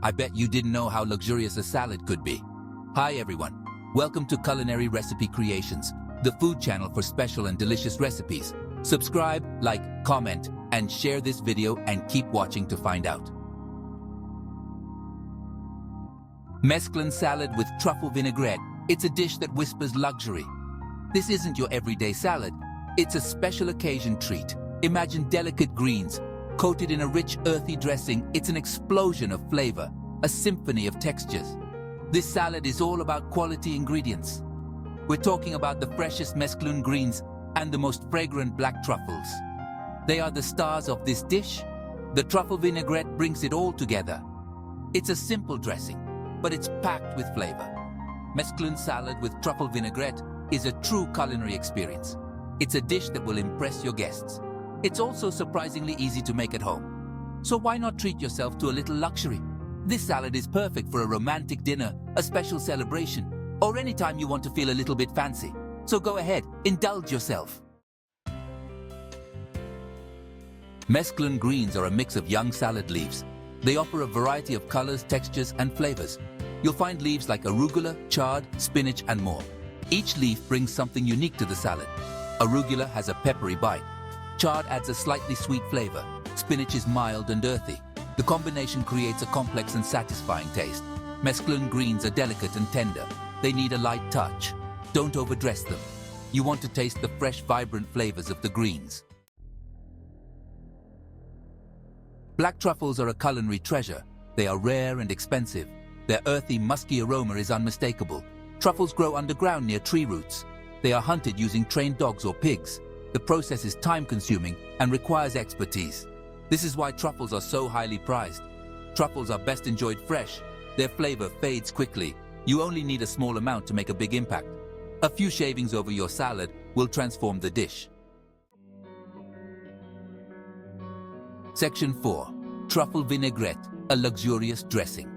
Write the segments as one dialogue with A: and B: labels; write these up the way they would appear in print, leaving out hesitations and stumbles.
A: I bet you didn't know how luxurious a salad could be. Hi everyone, welcome to Culinary Recipe Creations, the food channel for special and delicious recipes. Subscribe, like, comment, and share this video and keep watching to find out. Mesclun salad with truffle vinaigrette. It's a dish that whispers luxury. This isn't your everyday salad. It's a special occasion treat. Imagine delicate greens, coated in a rich, earthy dressing. It's an explosion of flavor, a symphony of textures. This salad is all about quality ingredients. We're talking about the freshest Mesclun Greens and the most fragrant black truffles. They are the stars of this dish. The truffle vinaigrette brings it all together. It's a simple dressing, but it's packed with flavor. Mesclun salad with truffle vinaigrette is a true culinary experience. It's a dish that will impress your guests. It's also surprisingly easy to make at home. So why not treat yourself to a little luxury? This salad is perfect for a romantic dinner, a special celebration, or anytime you want to feel a little bit fancy. So go ahead, indulge yourself. Mesclun greens are a mix of young salad leaves. They offer a variety of colors, textures, and flavors. You'll find leaves like arugula, chard, spinach, and more. Each leaf brings something unique to the salad. Arugula has a peppery bite. Chard adds a slightly sweet flavor. Spinach is mild and earthy. The combination creates a complex and satisfying taste. Mesclun greens are delicate and tender. They need a light touch. Don't overdress them. You want to taste the fresh, vibrant flavors of the greens. Black truffles are a culinary treasure. They are rare and expensive. Their earthy, musky aroma is unmistakable. Truffles grow underground near tree roots. They are hunted using trained dogs or pigs. The process is time-consuming and requires expertise. This is why truffles are so highly prized. Truffles are best enjoyed fresh. Their flavor fades quickly. You only need a small amount to make a big impact. A few shavings over your salad will transform the dish. Section 4. Truffle vinaigrette, a luxurious dressing.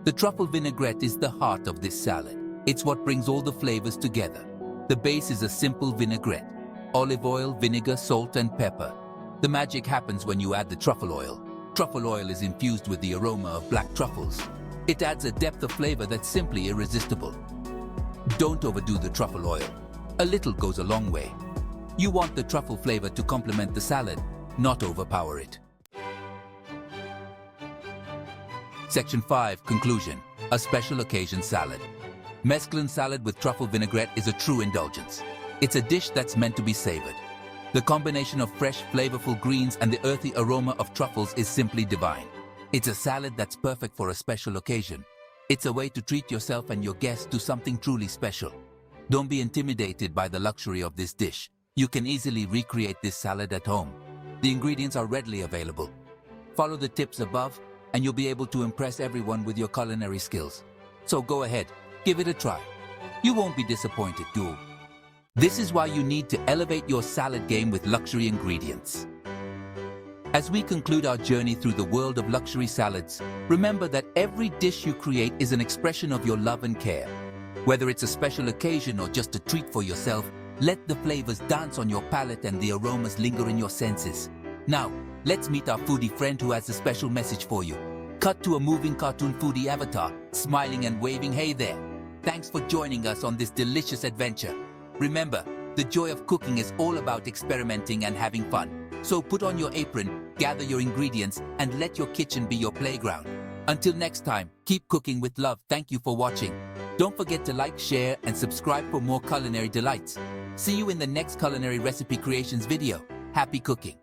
A: The truffle vinaigrette is the heart of this salad. It's what brings all the flavors together. The base is a simple vinaigrette. Olive oil, vinegar, salt, and pepper. The magic happens when you add the truffle oil. Truffle oil is infused with the aroma of black truffles. It adds a depth of flavor that's simply irresistible. Don't overdo the truffle oil. A little goes a long way. You want the truffle flavor to complement the salad, not overpower it. Section 5. Conclusion. A special occasion salad. Mesclun salad with truffle vinaigrette is a true indulgence. It's a dish that's meant to be savored. The combination of fresh, flavorful greens and the earthy aroma of truffles is simply divine. It's a salad that's perfect for a special occasion. It's a way to treat yourself and your guests to something truly special. Don't be intimidated by the luxury of this dish. You can easily recreate this salad at home. The ingredients are readily available. Follow the tips above and you'll be able to impress everyone with your culinary skills. So go ahead, give it a try. You won't be disappointed, too. This is why you need to elevate your salad game with luxury ingredients. As we conclude our journey through the world of luxury salads, remember that every dish you create is an expression of your love and care. Whether it's a special occasion or just a treat for yourself, let the flavors dance on your palate and the aromas linger in your senses. Now, let's meet our foodie friend who has a special message for you. Cut to a moving cartoon foodie avatar, smiling and waving hey there. Thanks for joining us on this delicious adventure. Remember, the joy of cooking is all about experimenting and having fun. So put on your apron, gather your ingredients, and let your kitchen be your playground. Until next time, keep cooking with love. Thank you for watching. Don't forget to like, share, and subscribe for more culinary delights. See you in the next Culinary Recipe Creations video. Happy cooking!